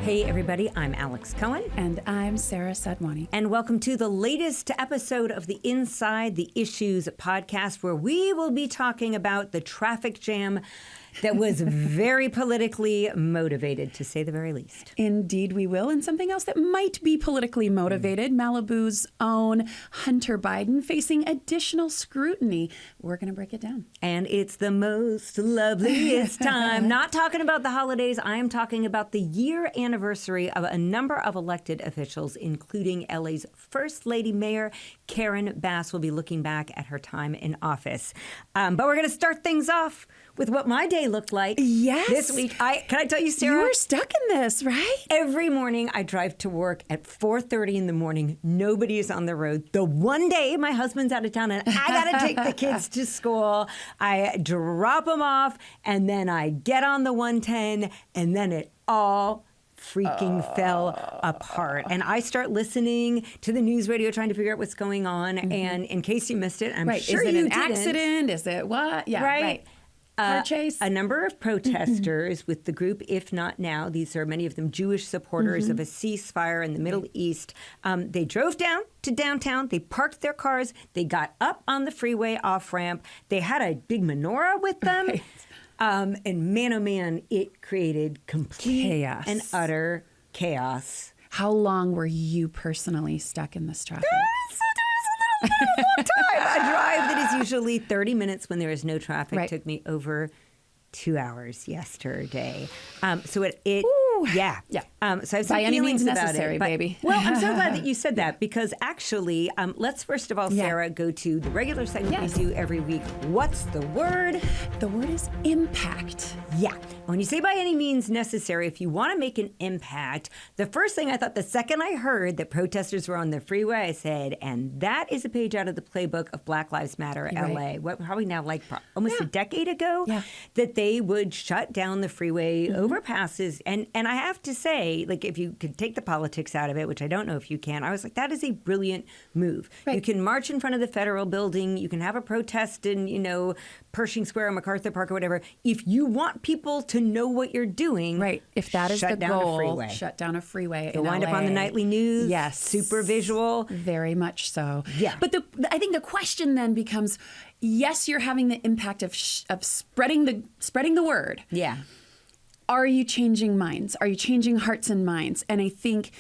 Hey everybody, I'm Alex Cohen. And I'm Sara Sadhwani. And welcome to the latest episode of the Inside the Issues podcast, where we will be talking about the traffic jam that was very politically motivated, to say the very least. Indeed we will. And something else that might be politically motivated, Malibu's own Hunter Biden facing additional scrutiny. We're going to break it down. And it's the most loveliest time. Not talking about the holidays. I am talking about the year anniversary of a number of elected officials, including LA's First Lady Mayor Karen Bass will be looking back at her time in office. But we're going to start things off with what my day looked like this week. Can I tell you, Sarah? You were stuck in this, right? Every morning I drive to work at 4:30 in the morning. Nobody is on the road. The one day my husband's out of town and I got to take the kids to school, I drop them off and then I get on the 110 and then it all freaking fell apart. And I start listening to the news radio trying to figure out what's going on. And in case you missed it, I'm sure is it you an didn't. accident? Is it what? Yeah, right. Car chase? A number of protesters with the group If Not Now, these are many of them Jewish supporters of a ceasefire in the Middle East. They drove down to downtown. They parked their cars. They got up on the freeway off-ramp. They had a big menorah with them. Right. And man, oh man, it created complete chaos. And utter chaos. How long were you personally stuck in this traffic? A long time. A drive that is usually 30 minutes when there is no traffic took me over 2 hours yesterday. So yeah. Yeah. So I have some By any feelings means about necessary, it, but, baby. Well, I'm so glad that you said that because actually, let's first of all, Sarah, go to the regular segment we do every week. What's the word? The word is impact. Yeah. When you say by any means necessary, if you want to make an impact, the first thing I thought the second I heard that protesters were on the freeway, I said, and that is a page out of the playbook of Black Lives Matter LA. What, probably now like almost a decade ago, that they would shut down the freeway overpasses. And I have to say, like, if you could take the politics out of it, which I don't know if you can, I was like, that is a brilliant move. Right. You can march in front of the federal building. You can have a protest in, Pershing Square or MacArthur Park or whatever. If you want people to know what you're doing, right? If that is the goal, shut down a freeway. You'll wind up on the nightly news. Yes, super visual. Very much so. Yeah. But I think the question then becomes: yes, you're having the impact of spreading the word. Yeah. Are you changing minds? Are you changing hearts and minds? And I think,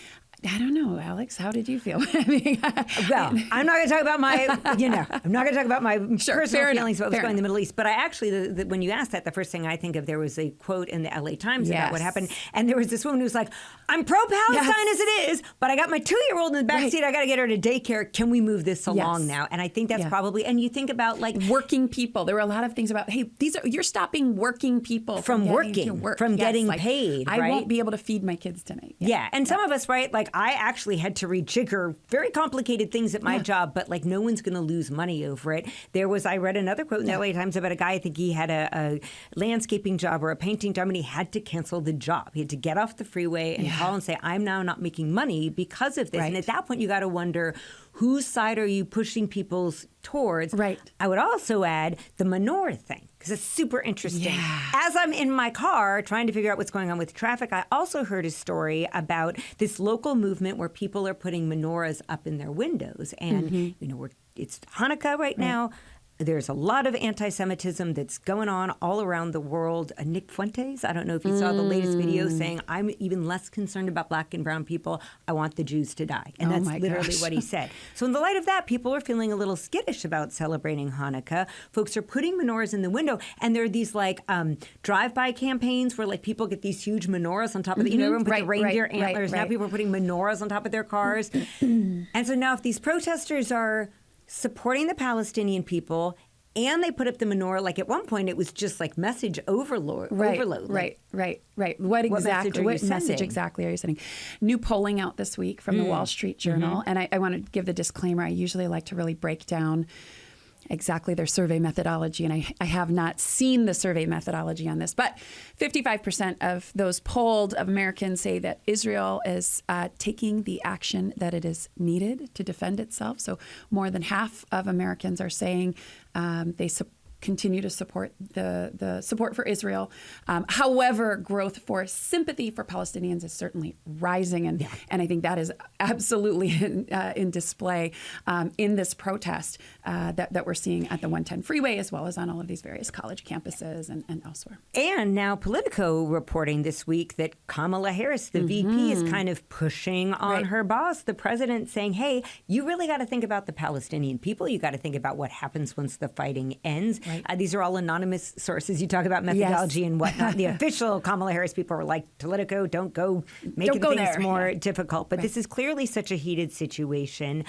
I don't know, Alex, how did you feel? Well, I'm not going to talk about my, I'm not going to talk about my personal feelings about what's going in the Middle East. But I actually, when you asked that, the first thing I think of, there was a quote in the LA Times about what happened. And there was this woman who was like, I'm pro-Palestine as it is, but I got my 2-year-old in the backseat. I got to get her to daycare. Can we move this along now? And I think that's probably, and you think about like working people. There were a lot of things about, hey, you're stopping working people from working, from getting paid. I won't be able to feed my kids tonight. Yeah. And some of us, right, like I actually had to rejigger very complicated things at my job, but like no one's going to lose money over it. I read another quote in the LA Times about a guy, I think he had a landscaping job or a painting job, and he had to cancel the job. He had to get off the freeway and call and say, I'm now not making money because of this. Right. And at that point, you got to wonder, whose side are you pushing people towards? Right. I would also add the menorah thing, because it's super interesting. Yeah. As I'm in my car trying to figure out what's going on with traffic, I also heard a story about this local movement where people are putting menorahs up in their windows. And, it's Hanukkah right now. There's a lot of anti-Semitism that's going on all around the world. Nick Fuentes, I don't know if you saw the latest video saying, I'm even less concerned about black and brown people. I want the Jews to die. And that's literally what he said. So in the light of that, people are feeling a little skittish about celebrating Hanukkah. Folks are putting menorahs in the window. And there are these like drive-by campaigns where like people get these huge menorahs on top of everyone put the reindeer antlers. Now people are putting menorahs on top of their cars. And so now if these protesters are supporting the Palestinian people, and they put up the menorah. Like at one point, it was just like message overload. Right. What message exactly are you sending? New polling out this week from the Wall Street Journal, and I want to give the disclaimer. I usually like to really break down exactly their survey methodology, and I have not seen the survey methodology on this, but 55% of those polled of Americans say that Israel is taking the action that it is needed to defend itself. So more than half of Americans are saying they continue to support the support for Israel. However, growth for sympathy for Palestinians is certainly rising, and I think that is absolutely in display in this protest that we're seeing at the 110 Freeway, as well as on all of these various college campuses and elsewhere. And now Politico reporting this week that Kamala Harris, the VP, is kind of pushing on her boss, the president, saying, hey, you really got to think about the Palestinian people. You got to think about what happens once the fighting ends. Right. These are all anonymous sources. You talk about methodology and whatnot. The official Kamala Harris people are like, Politico, don't go making things more difficult. But this is clearly such a heated situation,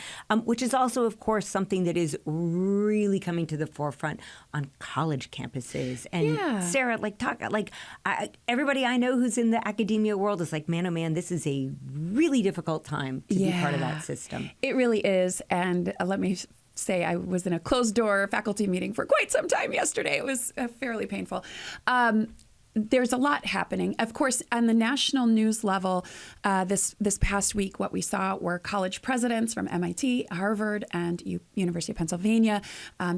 which is also, of course, something that is really coming to the forefront on college campuses. And Sarah, everybody I know who's in the academia world is like, man, oh man, this is a really difficult time to be part of that system. It really is. And let me say I was in a closed-door faculty meeting for quite some time yesterday. It was fairly painful. There's a lot happening. Of course, on the national news level, this past week, what we saw were college presidents from MIT, Harvard, and University of Pennsylvania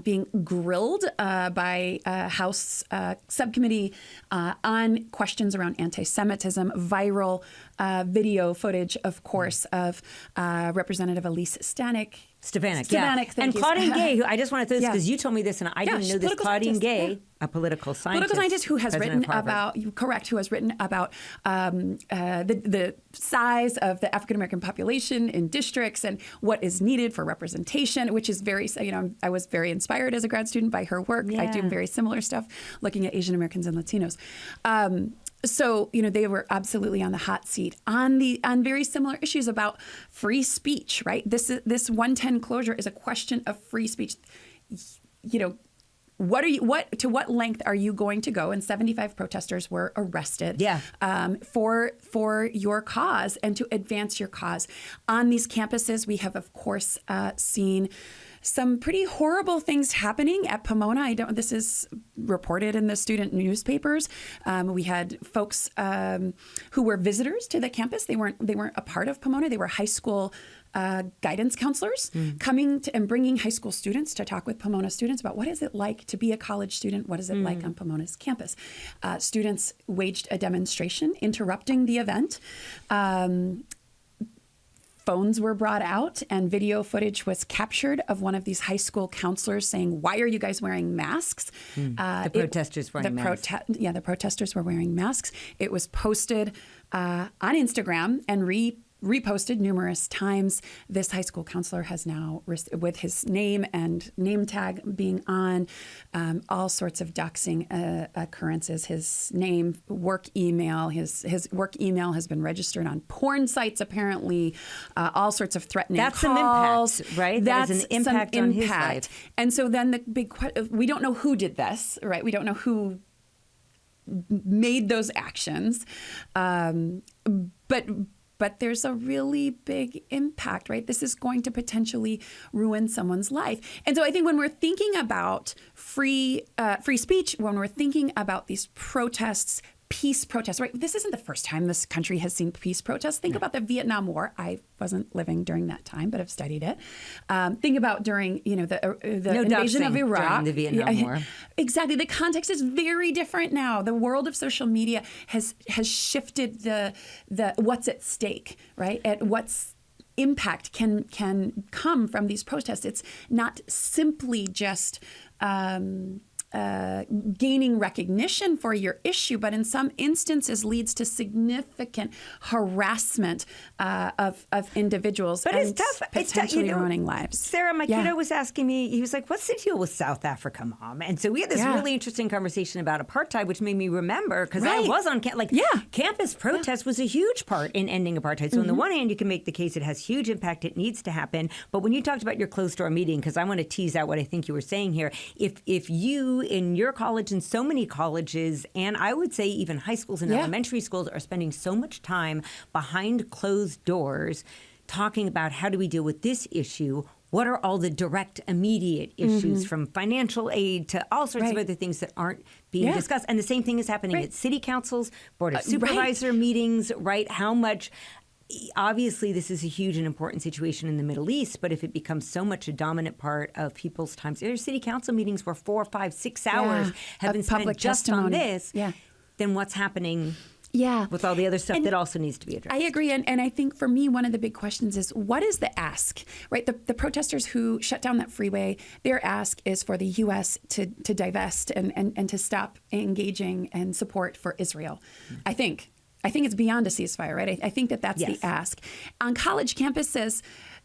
being grilled by a House subcommittee on questions around anti-Semitism, viral video footage, of course, of Representative Elise Stefanik, and Claudine Gay, who I just want to throw this because you told me this and I didn't know this. Claudine Gay, a political scientist who has written about the size of the African American population in districts and what is needed for representation, which is very, I was very inspired as a grad student by her work. I do very similar stuff, looking at Asian Americans and Latinos. So, they were absolutely on the hot seat on very similar issues about free speech, right? This 110 closure is a question of free speech. To what length are you going to go? And 75 protesters were arrested for your cause and to advance your cause. On these campuses, we have, of course, seen some pretty horrible things happening at Pomona. This is reported in the student newspapers. We had folks who were visitors to the campus. They weren't a part of Pomona. They were high school guidance counselors coming and bringing high school students to talk with Pomona students about what is it like to be a college student? What is it like on Pomona's campus? Students waged a demonstration interrupting the event. Phones were brought out and video footage was captured of one of these high school counselors saying, why are you guys wearing masks? The protesters wearing masks. The protesters were wearing masks. It was posted on Instagram and reposted numerous times. This high school counselor has now, with his name and name tag being on, all sorts of doxing occurrences. His name, work email, his work email has been registered on porn sites, apparently, all sorts of threatening calls. That's some impact, right? That's an impact on his life. And so then the big question, we don't know who did this, right? We don't know who made those actions. But there's a really big impact, right? This is going to potentially ruin someone's life. And so I think when we're thinking about free speech, when we're thinking about these protests, peace protests, right? This isn't the first time this country has seen peace protests. Think about the Vietnam War. I wasn't living during that time, but I've studied it. Think about during, the invasion of Iraq. During the Vietnam War. Exactly. The context is very different now. The world of social media has shifted the what's at stake, right? At what's impact can come from these protests. It's not simply just gaining recognition for your issue, but in some instances leads to significant harassment of individuals. But and it's tough. Potentially ruining lives. Sarah, my kiddo was asking me, he was like, what's the deal with South Africa, Mom? And so we had this really interesting conversation about apartheid, which made me remember, because I was on campus protest was a huge part in ending apartheid. So on the one hand, you can make the case it has huge impact, it needs to happen. But when you talked about your closed-door meeting, because I want to tease out what I think you were saying here, if you in your college and so many colleges, and I would say even high schools and elementary schools, are spending so much time behind closed doors talking about how do we deal with this issue, what are all the direct, immediate issues from financial aid to all sorts of other things that aren't being discussed. And the same thing is happening at city councils, board of supervisor meetings, right? How much obviously this is a huge and important situation in the Middle East, but if it becomes so much a dominant part of people's times, there's city council meetings where 4, 5, 6 hours have been spent just on this, then what's happening with all the other stuff that also needs to be addressed? I agree. And I think for me, one of the big questions is, what is the ask, right? The protesters who shut down that freeway, their ask is for the U.S. to divest and to stop engaging and support for Israel. I think it's beyond a ceasefire, right? I think that's the ask. On college campuses,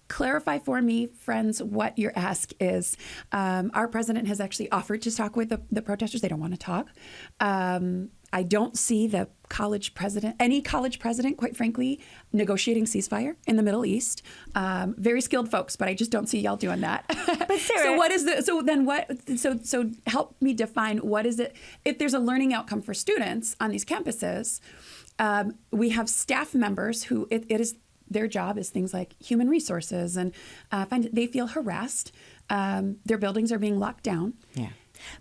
clarify for me, friends, what your ask is. Our president has actually offered to talk with the protesters. They don't want to talk. I don't see any college president, quite frankly, negotiating ceasefire in the Middle East. Very skilled folks, but I just don't see y'all doing that. But Sarah, so help me define what is it, if there's a learning outcome for students on these campuses. We have staff members who it is their job is things like human resources, and they feel harassed. Their buildings are being locked down. Yeah.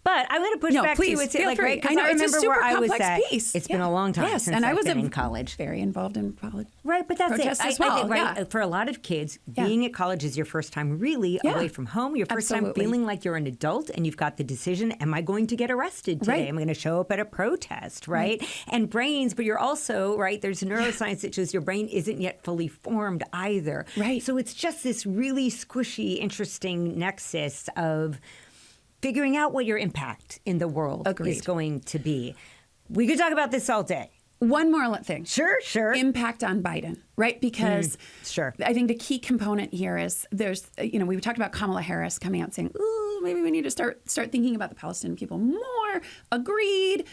But I'm going to push back to you and say, right? Because I remember where I was at. It's been a long time since I've been in college. Very involved in college. Right, but that's protests it. As well. I think, for a lot of kids, being at college is your first time really away from home. Your first time feeling like you're an adult, and you've got the decision: am I going to get arrested today? Am I going to show up at a protest? Right? And brains, but you're also right. There's neuroscience that shows your brain isn't yet fully formed either. Right. So it's just this really squishy, interesting nexus of figuring out what your impact in the world is going to be. We could talk about this all day. One more thing. Sure. Impact on Biden, right? Because I think the key component here is we talked about Kamala Harris coming out saying, ooh, maybe we need to start thinking about the Palestinian people more. Agreed.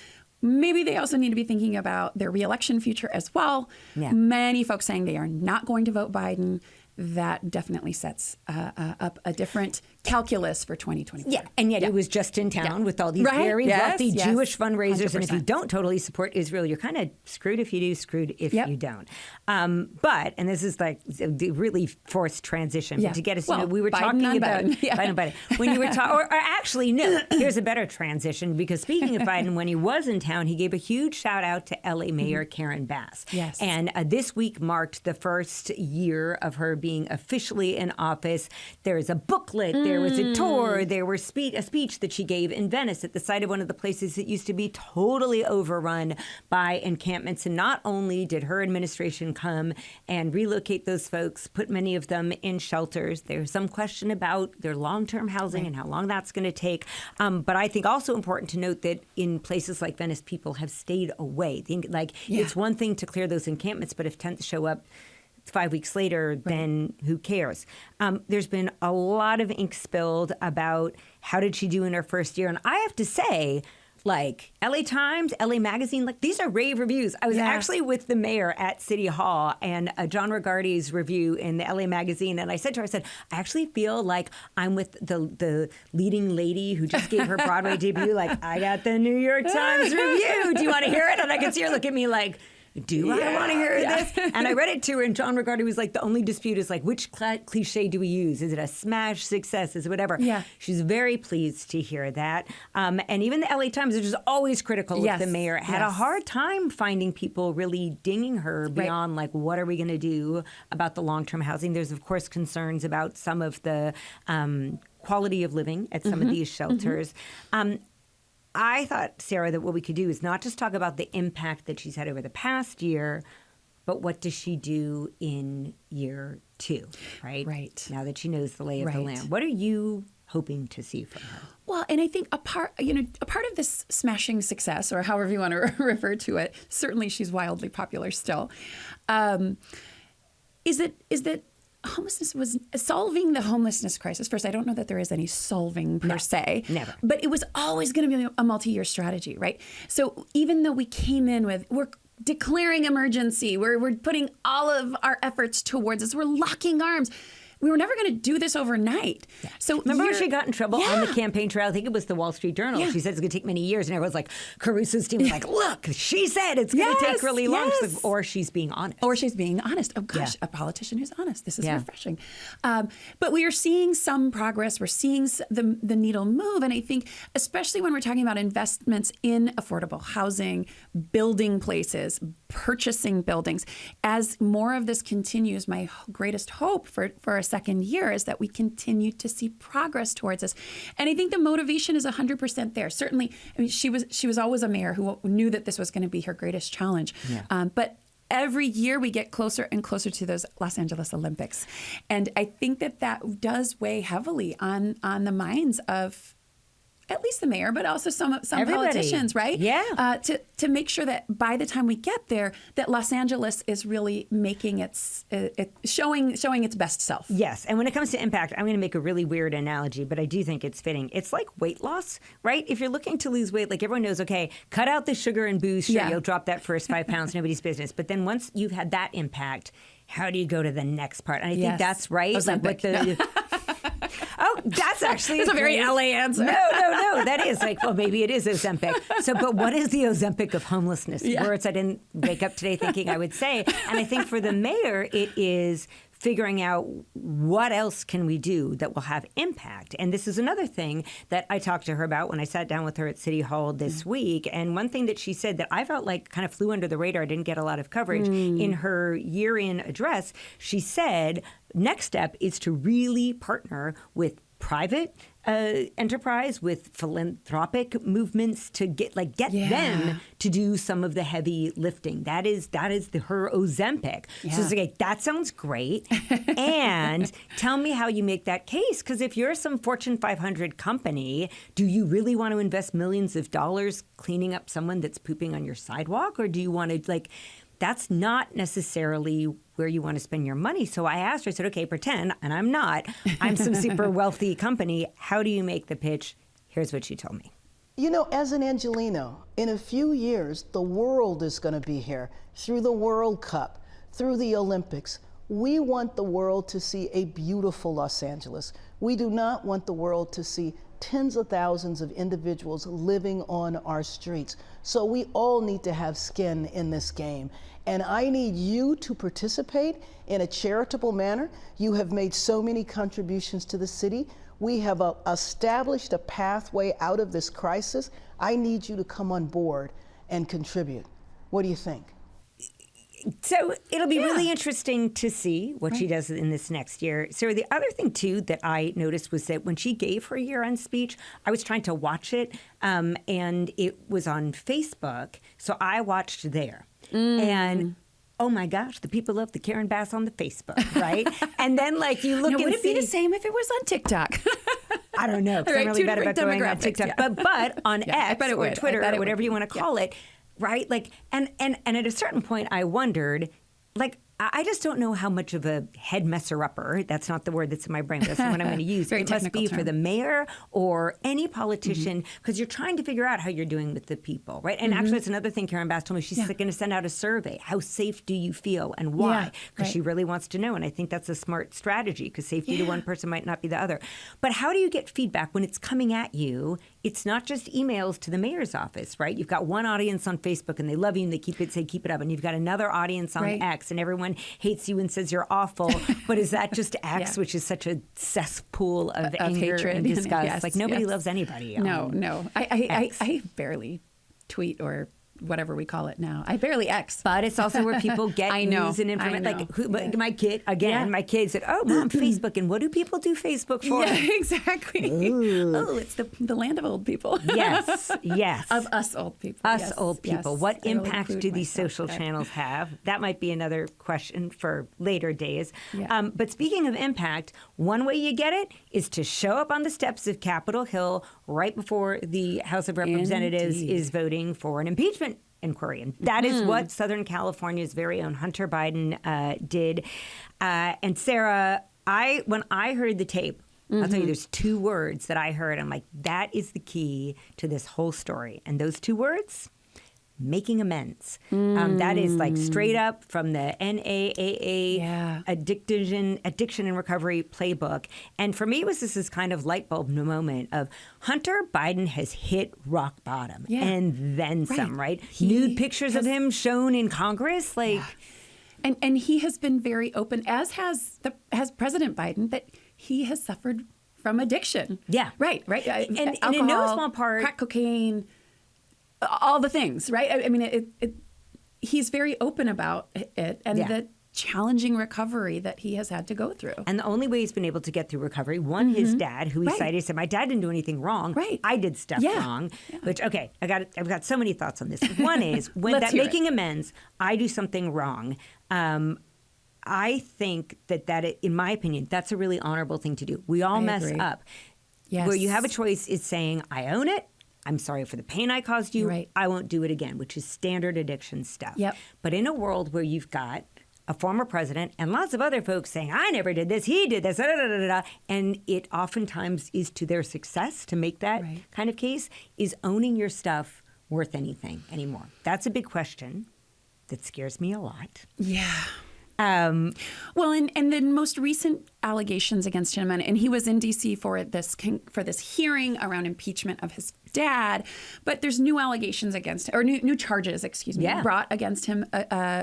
Maybe they also need to be thinking about their reelection future as well. Yeah. Many folks saying they are not going to vote Biden. That definitely sets up a different calculus for 2024. Yeah, and yet it was just in town with all these very wealthy Jewish fundraisers. 100%. And if you don't totally support Israel, you're kind of screwed if you do, screwed if you don't. But, and this is like the really forced transition, but to get us, we were talking about Biden. When you were talking, or actually, no, here's a better transition, because speaking of Biden, when he was in town, he gave a huge shout out to LA Mayor Karen Bass. Yes. And this week marked the first year of her being officially in office. There is a booklet, there was a tour, there were a speech that she gave in Venice at the site of one of the places that used to be totally overrun by encampments. And not only did her administration come and relocate those folks, put many of them in shelters, there's some question about their long-term housing and how long that's going to take. But I think also important to note that in places like Venice, people have stayed away. It's one thing to clear those encampments, but if tents show up 5 weeks later, then who cares? There's been a lot of ink spilled about how did she do in her first year. And I have to say, LA Times, LA Magazine, these are rave reviews. I was actually with the mayor at City Hall and John Regardi's review in the LA Magazine. And I said to her, I actually feel like I'm with the leading lady who just gave her Broadway debut. I got the New York Times review. Do you want to hear it? And I could see her look at me like, do I want to hear this? And I read it to her, and John Regardi was like, the only dispute is which cliche do we use? Is it a smash success? Is it whatever? Yeah. She's very pleased to hear that. And even the LA Times, which is always critical of the mayor, had a hard time finding people really dinging her beyond what are we going to do about the long-term housing? There's, of course, concerns about some of the quality of living at some of these shelters. I thought, Sarah, that what we could do is not just talk about the impact that she's had over the past year, but what does she do in year 2, right? Right. Now that she knows the lay of the land. What are you hoping to see from her? Well, and I think a part of this smashing success, or however you want to refer to it, certainly she's wildly popular still, is that homelessness was solving the homelessness crisis. First, I don't know that there is any solving per se. Never. But it was always going to be a multi-year strategy, right? So even though we came in with, we're declaring emergency, we're putting all of our efforts towards this, we're locking arms. We were never going to do this overnight. Yeah. So remember when she got in trouble on the campaign trail? I think it was the Wall Street Journal. Yeah. She said it's going to take many years, and everyone's like, Caruso's team was like, look, she said it's going to take really long. Or she's being honest. Oh, gosh, a politician who's honest. This is refreshing. But we are seeing some progress. We're seeing the needle move. And I think, especially when we're talking about investments in affordable housing, building places, purchasing buildings. As more of this continues, my greatest hope for a second year is that we continue to see progress towards this. And I think the motivation is 100% there. Certainly, I mean, she was always a mayor who knew that this was going to be her greatest challenge. Yeah. But every year we get closer and closer to those Los Angeles Olympics. And I think that does weigh heavily on the minds of at least the mayor, but also some politicians, right? Yeah. To make sure that by the time we get there, that Los Angeles is really making showing its best self. Yes. And when it comes to impact, I'm going to make a really weird analogy, but I do think it's fitting. It's like weight loss, right? If you're looking to lose weight, like everyone knows, okay, cut out the sugar and booze. Sure, you'll drop that first 5 pounds, nobody's business. But then once you've had that impact, how do you go to the next part? And I think that's right. Oh, that's actually a very LA answer. No. That is like, well, maybe it is Ozempic. So, but what is the Ozempic of homelessness? Yeah. Words I didn't wake up today thinking I would say. And I think for the mayor, it is figuring out what else can we do that will have impact. And this is another thing that I talked to her about when I sat down with her at City Hall this week. And one thing that she said that I felt like kind of flew under the radar, didn't get a lot of coverage, in her year-in address, she said, next step is to really partner with private enterprise, with philanthropic movements to get them to do some of the heavy lifting. That is her Ozempic. Yeah. So it's like, that sounds great. And tell me how you make that case. Because if you're some Fortune 500 company, do you really want to invest millions of dollars cleaning up someone that's pooping on your sidewalk? Or do you want to that's not necessarily where you want to spend your money. So I asked her, I said, okay, pretend, and I'm not, I'm some super wealthy company. How do you make the pitch? Here's what she told me. You know, as an Angelino, in a few years, the world is going to be here through the World Cup, through the Olympics. We want the world to see a beautiful Los Angeles. We do not want the world to see tens of thousands of individuals living on our streets. So we all need to have skin in this game. And I need you to participate in a charitable manner. You have made so many contributions to the city. We have established a pathway out of this crisis. I need you to come on board and contribute. What do you think? So it'll be really interesting to see what she does in this next year. So the other thing, too, that I noticed was that when she gave her year-end speech, I was trying to watch it, and it was on Facebook. So I watched there. And oh my gosh, the people love the Karen Bass on the Facebook, right? And then you look and would it be the same if it was on TikTok? I don't know, because I'm really bad about going on TikTok. Yeah. But on X or Twitter or whatever you want to call it, right? And at a certain point, I wondered, I just don't know how much of a head messer-upper, that's not the word that's in my brain, that's the one I'm going to use, it must be for the mayor or any politician, because you're trying to figure out how you're doing with the people, right? And actually, it's another thing Karen Bass told me. She's going to send out a survey. How safe do you feel and why? Because she really wants to know, and I think that's a smart strategy, because safety to one person might not be the other. But how do you get feedback when it's coming at you? It's not just emails to the mayor's office, right? You've got one audience on Facebook, and they love you, and they keep it up. And you've got another audience on X, and everyone hates you and says you're awful. But is that just X, which is such a cesspool of anger hatred and disgust? Nobody loves anybody. No. I barely tweet or whatever we call it now. I barely X. But it's also where people get news and information. My kid, my kid said, oh, Mom, Facebook. And what do people do Facebook for? Yeah, exactly. Oh, it's the land of old people. Yes. Of us old people. Old people. Yes. What impact do these social channels have? That might be another question for later days. Yeah. But speaking of impact, one way you get it is to show up on the steps of Capitol Hill right before the House of Representatives is voting for an impeachment inquiry. And that is what Southern California's very own Hunter Biden did. And Sarah, when I heard the tape, I'll tell you, there's 2 words that I heard. I'm like, that is the key to this whole story. And those 2 words, making amends. That is straight up from the NAAA Addiction and Recovery Playbook. And for me, this is kind of light bulb moment of Hunter Biden has hit rock bottom and then some, right? Nude pictures of him shown in Congress, And he has been very open, as has President Biden, that he has suffered from addiction. Yeah. Right. And alcohol, in no small part, crack cocaine, all the things, right? I mean, he's very open about it and the challenging recovery that he has had to go through. And the only way he's been able to get through recovery, one, his dad, who he cited, said, my dad didn't do anything wrong. Right. I did stuff wrong. Yeah. Which, okay, I've got so many thoughts on this. One is, when that making amends, I do something wrong. I think that, in my opinion, that's a really honorable thing to do. We all mess up. Yes. Where you have a choice is saying, I own it. I'm sorry for the pain I caused you. Right. I won't do it again, which is standard addiction stuff. Yep. But in a world where you've got a former president and lots of other folks saying, I never did this, he did this, and it oftentimes is to their success to make that kind of case, is owning your stuff worth anything anymore? That's a big question that scares me a lot. Yeah. Well, and the most recent allegations against him, and he was in D.C. for this hearing around impeachment of his dad, but there's new allegations against him, or new charges, brought against him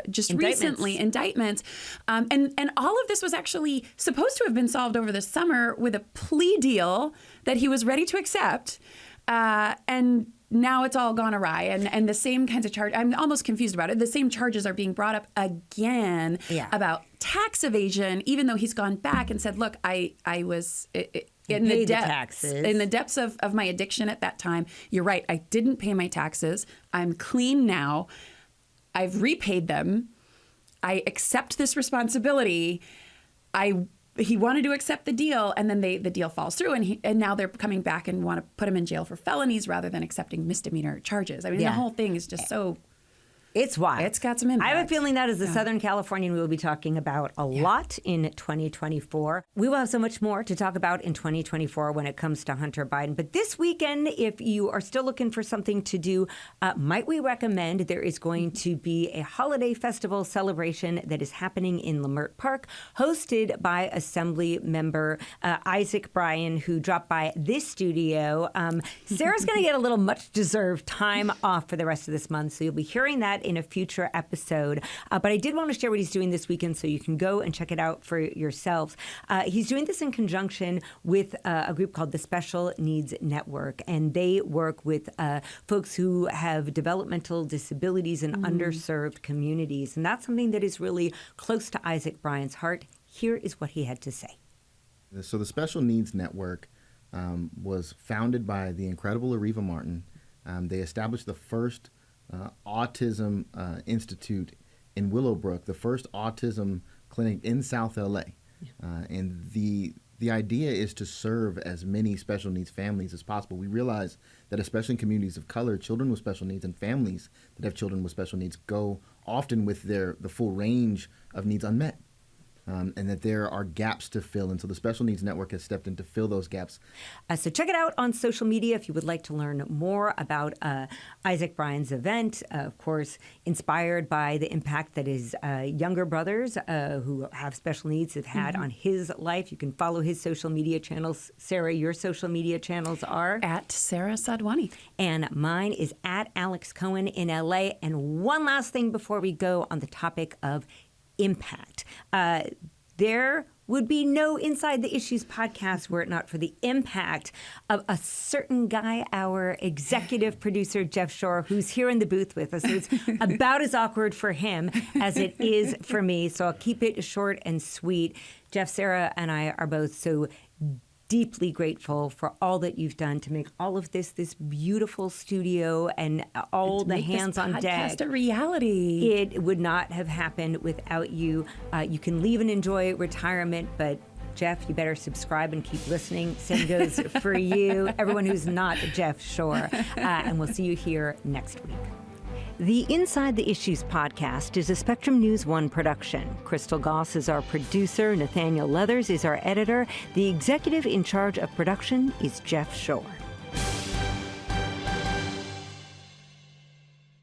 just recently, indictments. And all of this was actually supposed to have been solved over the summer with a plea deal that he was ready to accept, and now it's all gone awry, and the same kinds of charges. I'm almost confused about it. The same charges are being brought up again about tax evasion, even though he's gone back and said, look, I was in the depths of my addiction at that time. You're right. I didn't pay my taxes. I'm clean now. I've repaid them. I accept this responsibility. He wanted to accept the deal, and then the deal falls through, and now they're coming back and want to put him in jail for felonies rather than accepting misdemeanor charges. I mean, the whole thing is just so... It's wild. It's got some impact. I have a feeling that as a Southern Californian, we will be talking about a lot in 2024. We will have so much more to talk about in 2024 when it comes to Hunter Biden. But this weekend, if you are still looking for something to do, might we recommend there is going to be a holiday festival celebration that is happening in Leimert Park, hosted by Assembly member Isaac Bryan, who dropped by this studio. Sarah's going to get a little much-deserved time off for the rest of this month, so you'll be hearing that in a future episode. But I did want to share what he's doing this weekend so you can go and check it out for yourselves. He's doing this in conjunction with a group called the Special Needs Network, and they work with folks who have developmental disabilities in underserved communities. And that's something that is really close to Isaac Bryan's heart. Here is what he had to say. So the Special Needs Network was founded by the incredible Areva Martin. They established the first autism institute in Willowbrook, the first autism clinic in South LA. And the idea is to serve as many special needs families as possible. We realize that especially in communities of color, children with special needs and families that have children with special needs go often with the full range of needs unmet. And that there are gaps to fill. And so the Special Needs Network has stepped in to fill those gaps. So check it out on social media if you would like to learn more about Isaac Bryan's event. Of course, inspired by the impact that his younger brothers who have special needs have had on his life. You can follow his social media channels. Sarah, your social media channels are? At Sara Sadhwani. And mine is at Alex Cohen in LA. And one last thing before we go on the topic of impact. There would be no Inside the Issues podcast were it not for the impact of a certain guy, our executive producer, Jeff Shore, who's here in the booth with us. So it's about as awkward for him as it is for me. So I'll keep it short and sweet. Jeff, Sarah, and I are both so deeply grateful for all that you've done to make all of this beautiful studio and all the hands on deck a reality. It would not have happened without you. You can leave and enjoy retirement, but Jeff, you better subscribe and keep listening. Same goes for you, everyone who's not Jeff Shore. And we'll see you here next week. The Inside the Issues podcast is a Spectrum News One production. Crystal Goss is our producer. Nathaniel Leathers is our editor. The executive in charge of production is Jeff Shore.